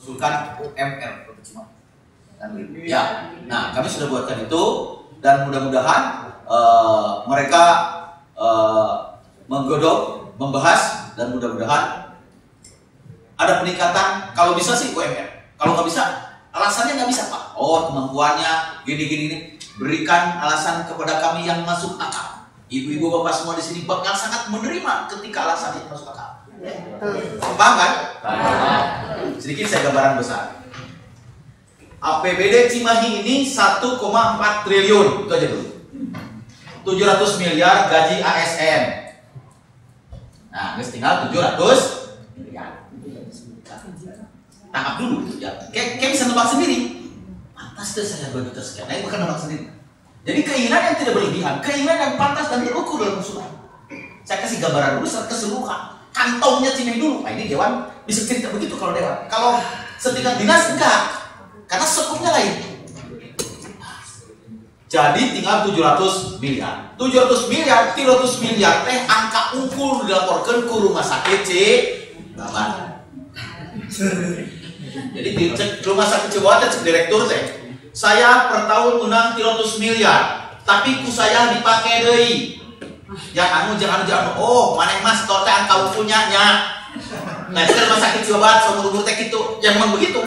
usulkan UMR ya. Nah, kami sudah buatkan itu dan mudah-mudahan mereka menggodok, membahas dan mudah-mudahan ada peningkatan. Kalau bisa sih UMR, kalau nggak bisa alasannya nggak bisa Pak. Oh, kemampuannya gini. Berikan alasan kepada kami yang masuk akal. Ibu-ibu bapak semua di sini bakal sangat menerima ketika alasannya masuk akal. Paham kan? Sedikit saya gambaran besar. APBD Cimahi ini 1,4 triliun, itu aja dulu. 700 miliar gaji ASN. Nah, tinggal 700 miliar. Tangkap dulu gitu ya. Kayak bisa nebak sendiri. Pantas deh saya 2 juta sekian. Nah, bukan nebak sendiri. Jadi keinginan yang tidak berlebihan, keinginan yang pantas dan terukur dalam usulan. Saya kasih gambaran dulu secara keseluruhan. Kantongnya Cimahi dulu. Nah, ini Dewan bisa cerita begitu kalau Dewan. Kalau setingkat dinas enggak. Karena skopnya lain. Jadi tinggal 700 miliar. 700 miliar, 300 miliar teh angka unggul dilaporkan ke rumah sakit Cibaban. Jadi dicek rumah sakit Cibaban cek direktur teh. Saya per tahun menang 300 miliar, tapi ku saya dipakai deui. Jangan oh, maneh mas teh angka unggulnya nya. Nah, itu rumah sakit Cibaban seumur teh gitu. Yang memang begitu.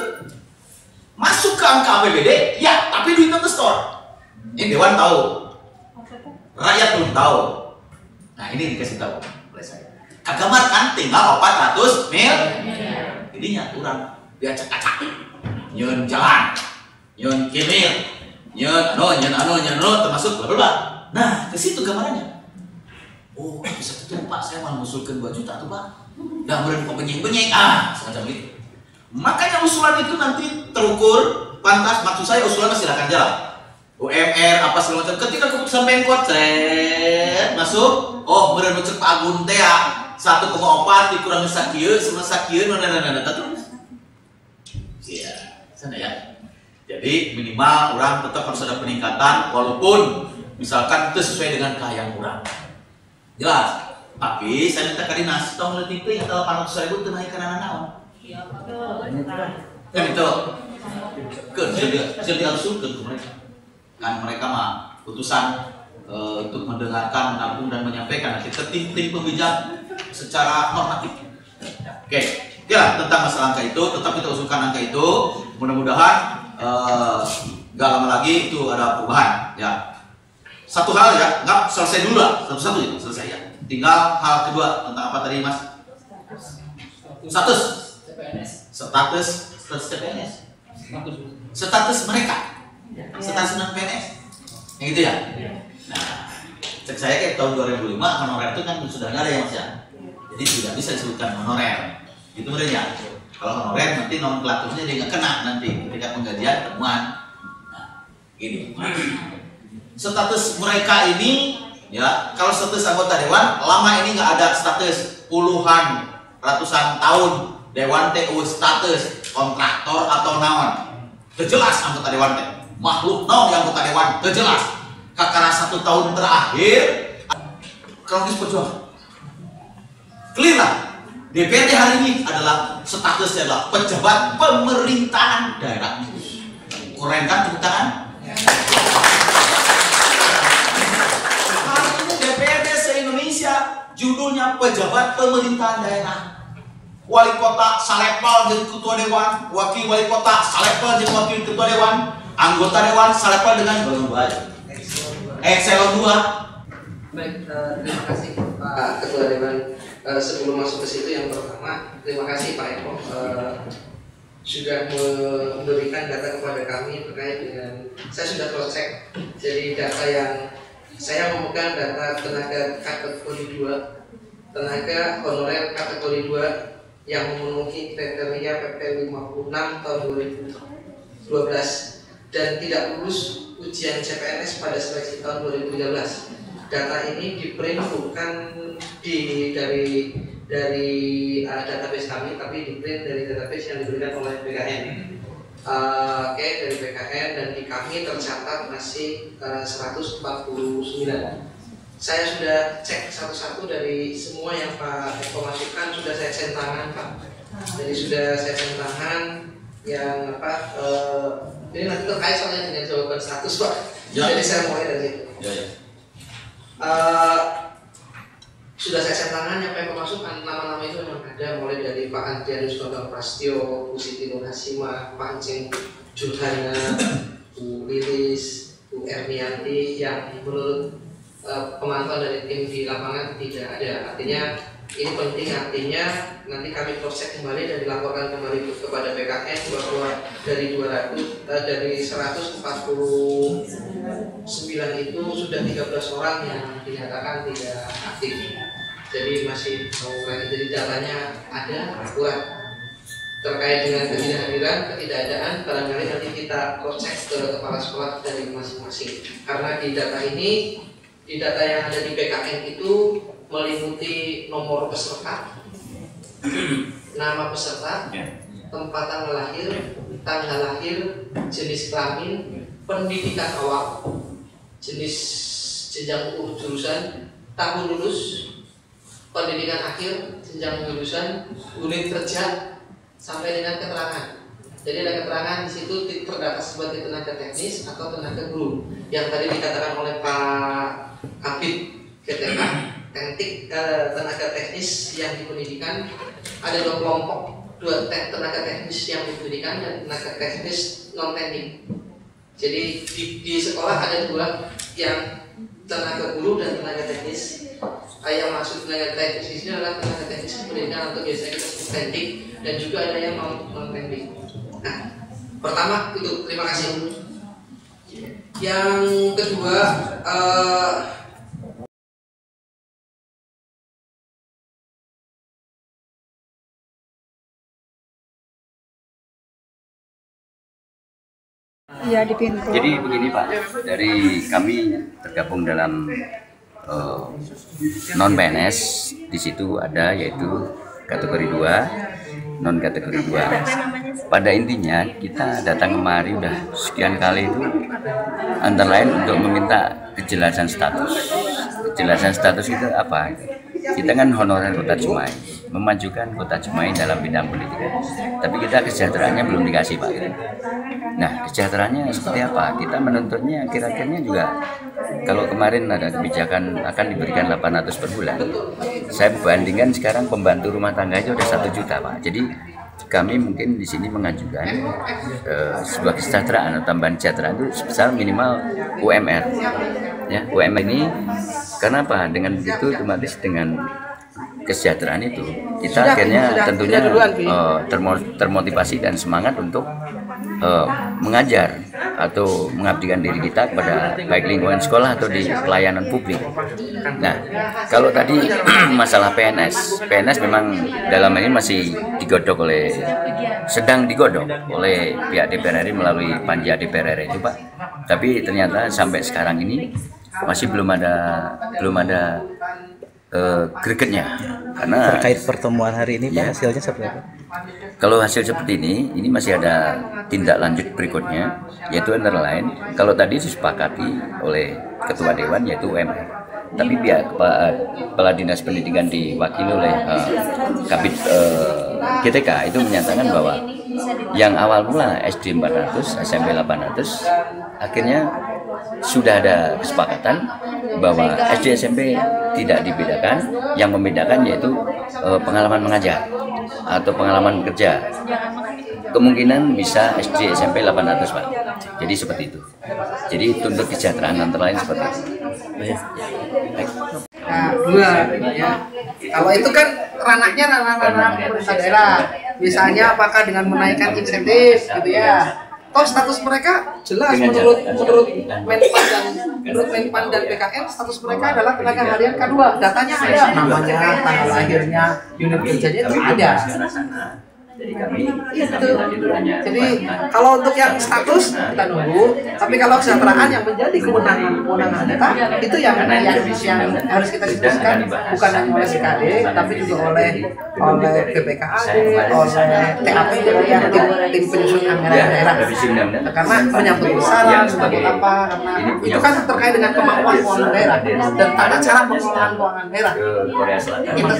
Masuk ke angka APBD, ya, tapi duitnya ke store. Ini Dewan tahu, rakyat belum tahu. Nah, ini dikasih tahu oleh saya. Kagamar kan tinggal 400 mil. Jadinya kurang dia acak-acak. Nyeun jalan, nyeun kimil, nyeun termasuk bla bla. Nah, ke situ gambarannya. Oh, bisa gitu Pak, saya mau mengusulkan 2 juta tuh Pak. Dah mulai benyek-benyek, semacam itu. Makanya usulan itu nanti terukur, pantas. Maksud saya usulannya silakan jalan. UMR apa segala macam. Ketika keputusan Pemkot masuk, oh bener cek Pak Agun teh 1,4 dikurangi sakieu sama sakieu terus. Iya, sana ya. Jadi minimal orang tetap harus ada peningkatan walaupun misalkan itu sesuai dengan keahlian orang. Jelas. Tapi saya minta ke dinas tong leutik teh yang 800.000 teu naik kana naon. Kan itu sudah diusulkan ke mereka. Kan mereka mah putusan untuk mendengarkan, menampung dan menyampaikan nanti ke tim pembijak secara normatif. Oke, ya tentang masalah angka itu, tetap kita usulkan angka itu. Mudah-mudahan gak lama lagi itu ada perubahan. Ya, satu hal ya, nggak selesai dulu lah, satu-satu ya selesai ya. Tinggal hal kedua tentang apa tadi Mas? Status CPNS, status mereka, status non PNS, yang itu ya. Nah, cek saya kayak tahun 2005 honorer itu kan sudah nggak ada ya Mas ya, jadi tidak bisa disebutkan honorer, itu mereka. Kalau honorer nanti nomenklaturnya dia nggak kena nanti ketika penggajian temuan. Nah, gini, status mereka ini ya, kalau status anggota dewan lama ini nggak ada status puluhan ratusan tahun. Dewan TU status kontraktor atau naon terjelas anggota dewan teh makhluk naon yang anggota dewan terjelas karena 1 tahun terakhir kalau disebut clear lah. DPRD hari ini adalah statusnya adalah pejabat pemerintahan daerah. Keren kan tepuk tangan? Hari ini DPRD se-Indonesia judulnya pejabat pemerintahan daerah. Wali kota salepal jadi ketua dewan, wakil wali kota salepal jadi wakil ketua dewan, anggota dewan salepal dengan eselon 2. Baik, terima kasih Pak Ketua Dewan. Sebelum masuk ke situ, yang pertama terima kasih Pak Eko sudah memberikan data kepada kami terkait dengan, saya sudah cross check, jadi data yang saya memegang data tenaga kategori 2, tenaga honorer kategori 2 yang memenuhi kriteria PP 56 tahun 2012 dan tidak lulus ujian CPNS pada seleksi tahun 2013. Data ini di-print bukan dari database kami, tapi di-print dari database yang diberikan oleh BKN. Dari BKN, dan di kami tercatat masih 149. Saya sudah cek satu-satu dari semua yang Pak Eko masukkan, sudah saya centangan Pak. Jadi sudah saya centangan yang apa ini nanti terkait soalnya dengan jawaban status Pak. Ya. Jadi saya mulai dari situ. Ya, ya. Sudah saya set tangan apa yang pemasukan nama-nama itu memang ada, mulai dari Pak Adrianus Bambang Prastio, Bu Siti Nur Hasimah, Pak Enceng Jurhana, Bu Lilis, Bu Ernianti yang menurut pemantauan dari tim di lapangan tidak ada. Artinya ini penting, artinya nanti kami cross check kembali dan dilaporkan kembali kepada BKN bahwa dari 149 itu sudah 13 orang yang dinyatakan tidak aktif. Jadi masih mengurangi, jadi datanya ada akurat. Terkait dengan ketidakadaan, barangkali nanti kita cross check ke kepala sekolah dari masing-masing. Karena di data ini, di data yang ada di BKN itu meliputi nomor peserta, nama peserta, tempat tanggal lahir, jenis kelamin, pendidikan awal, jenis jenjang jurusan, tahun lulus, pendidikan akhir, jenjang jurusan, unit kerja, sampai dengan keterangan. Jadi ada keterangan di situ terdata sebagai tenaga teknis atau tenaga guru. Yang tadi dikatakan oleh Pak Kabid GTK, tenaga teknis yang di pendidikan ada 2 kelompok, 2 tenaga teknis yang di pendidikan dan tenaga teknis non teknik. Jadi di sekolah ada 2, yang tenaga guru dan tenaga teknis. Yang maksud tenaga teknis ini adalah tenaga teknis pendidikan atau biasa kita sebut teknik, dan juga ada yang non teknik. Nah, pertama itu terima kasih. Yang kedua, iya di pintu. Jadi begini Pak, dari kami tergabung dalam non PNS, di situ ada yaitu kategori 2, non kategori 2. Pada intinya kita datang kemari udah sekian kali itu antara lain untuk meminta kejelasan status. Kejelasan status itu apa? Kita kan honorer Kota Cimahi, memajukan Kota Cimahi dalam bidang pendidikan. Tapi kita kesejahteraannya belum dikasih Pak. Nah, kesejahteraannya seperti apa? Kita menuntutnya kira-kira juga, kalau kemarin ada kebijakan akan diberikan 800 per bulan, saya bandingkan sekarang pembantu rumah tangga aja udah 1 juta Pak. Jadi kami mungkin di sini mengajukan sebuah kesejahteraan atau tambahan kesejahteraan itu sebesar minimal UMR. Ya, UMR ini karena apa? Dengan begitu otomatis dengan kesejahteraan itu kita akhirnya tentunya termotivasi dan semangat untuk mengajar atau mengabdikan diri kita kepada baik lingkungan sekolah atau di pelayanan publik. Nah, kalau tadi masalah PNS memang dalam ini masih sedang digodok oleh pihak DPR RI melalui panja DPR RI itu Pak. Tapi ternyata sampai sekarang ini masih belum ada gregetnya. Karena terkait pertemuan hari ini Pak, hasilnya seperti apa? Kalau hasil seperti ini masih ada tindak lanjut berikutnya, yaitu antara lain kalau tadi disepakati oleh Ketua Dewan yaitu UMR. Tapi pihak Kepala Dinas Pendidikan diwakili oleh Kabid GTK itu menyatakan bahwa yang awal mula SD 400, SMP 800, akhirnya sudah ada kesepakatan bahwa SD SMP tidak dibedakan, yang membedakan yaitu pengalaman mengajar atau pengalaman bekerja. Kemungkinan bisa SD SMP 800 Pak. Jadi seperti itu. Jadi tuntut kesejahteraan antara lain seperti itu. Nah, 2 ya. Kalau itu kan ranahnya ranah pemerintah daerah. Misalnya apakah dengan menaikkan insentif gitu ya. Toh status mereka jelas menurut Menpan dan BKN, status mereka adalah tenaga harian K2. Datanya ada, namanya, tanggal lahirnya, unit kerjanya itu ada. Jadi kami itu. Jadi kalau untuk yang status kita nunggu, tapi kalau kesejahteraan yang menjadi kewenangan kita itu yang harus kita diskusikan, bukan hanya oleh CKD tapi juga oleh BPKAD, oleh TAP yang tim penyusun anggaran daerah. Karena menyangkut besaran sebagai apa? Karena itu kan terkait dengan kemampuan keuangan daerah dan tata cara pengelolaan keuangan daerah. Itu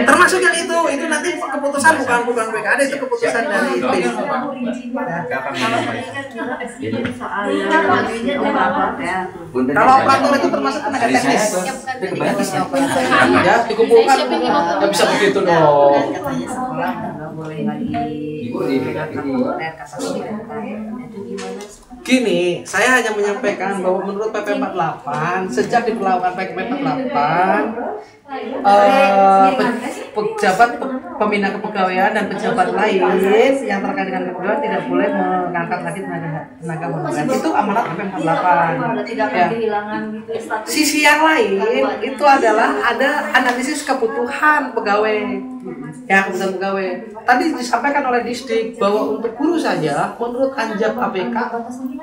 termasuk yang itu nanti keputusan bukan BKD, itu keputusan dari tim. Kalau operator itu termasuk tenaga teknis. Ya dikumpulkan, nggak bisa begitu dong. Gini, saya hanya menyampaikan bahwa menurut PP 48 sejak diberlakukan PP 48 pejabat pembina kepegawaian dan pejabat lain yang terkait dengan kepegawaian tidak boleh mengangkat lagi tenaga honorer. Itu amanat PP 48. Ya. Sisi yang lain itu adalah ada analisis kebutuhan pegawai. Ya, kebutuhan pegawai. Tadi disampaikan oleh Disdik bahwa untuk guru saja menurut Anjab APK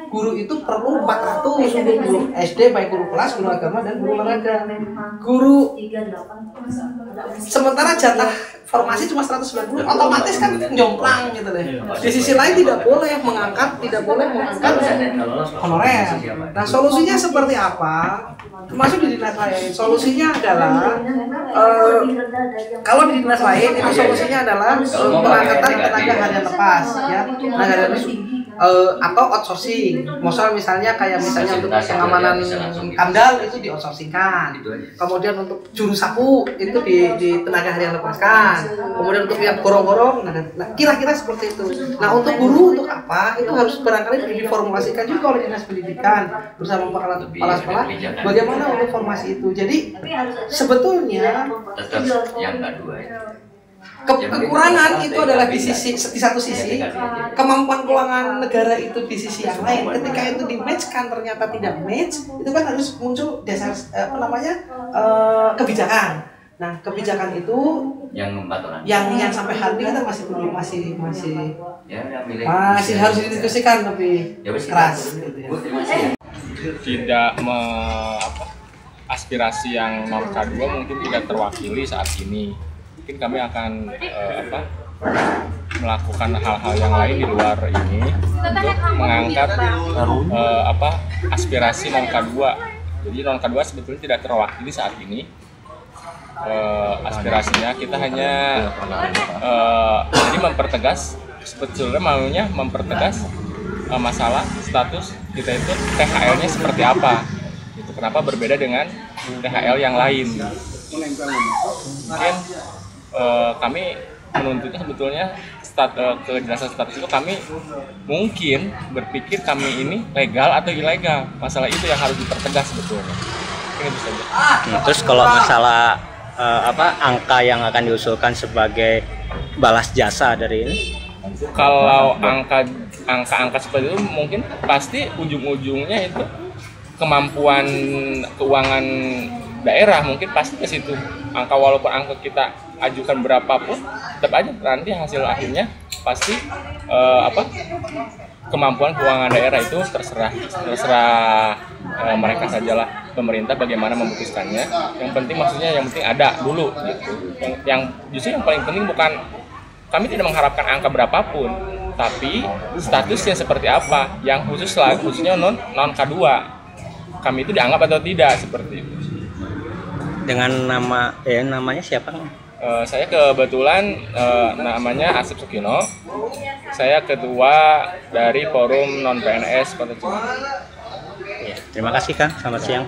guru itu perlu 400 untuk guru SD, baik guru kelas, guru agama dan guru olahraga. Guru sementara jatah formasi cuma 190, otomatis kan jomplang gitu deh. Di sisi lain tidak boleh mengangkat honorer. Nah, solusinya seperti apa? Termasuk di dinas lain. Solusinya adalah kalau di dinas lain itu solusinya adalah pengangkatan tenaga harian lepas, ya, tenaga harian atau outsourcing. Misalnya untuk pengamanan amdal itu di outsourcingkan. Kemudian untuk juru sapu itu di tenaga harian lepaskan. Kemudian untuk yang gorong-gorong, nah kira-kira seperti itu. Nah, untuk guru untuk apa? Itu harus barangkali diformulasikan juga oleh dinas pendidikan bersama kepala sekolah. Bagaimana untuk formasi itu? Jadi sebetulnya yang kedua kekurangan itu adalah di satu sisi, kemampuan keuangan negara itu di sisi yang lain. Ketika itu di-match-kan ternyata tidak match, itu kan harus muncul dasar kebijakan. Nah, kebijakan itu yang sampai hari ini kita masih harus didiskusikan lebih keras. Tidak aspirasi yang nomor K2 mungkin tidak terwakili saat ini. Mungkin kami akan melakukan hal-hal yang lain di luar ini untuk mengangkat aspirasi non K2. Jadi non K2 sebetulnya tidak terwakili saat ini. Aspirasinya kita hanya jadi mempertegas masalah status kita itu THL-nya seperti apa. Itu kenapa berbeda dengan THL yang lain. Mungkin kami menuntutnya sebetulnya kejelasan status itu. Kami mungkin berpikir kami ini legal atau ilegal. Masalah itu yang harus dipertegas sebetulnya. Ini bisa saja. Terus kalau masalah angka yang akan diusulkan sebagai balas jasa dari ini? Kalau angka seperti itu mungkin pasti ujung-ujungnya itu kemampuan keuangan daerah, mungkin pasti ke situ. Walaupun angka kita ajukan berapapun, tetap aja nanti hasil akhirnya pasti kemampuan keuangan daerah itu terserah mereka sajalah, pemerintah bagaimana memutuskannya. Yang penting ada dulu gitu. Yang justru yang paling penting bukan, kami tidak mengharapkan angka berapapun, tapi statusnya seperti apa, yang khususnya non K2. Kami itu dianggap atau tidak seperti itu. Dengan namanya siapa? Saya kebetulan namanya Asep Sukino. Saya ketua dari Forum Non PNS Kota Cimahi. Ya, terima kasih Kang. Selamat siang.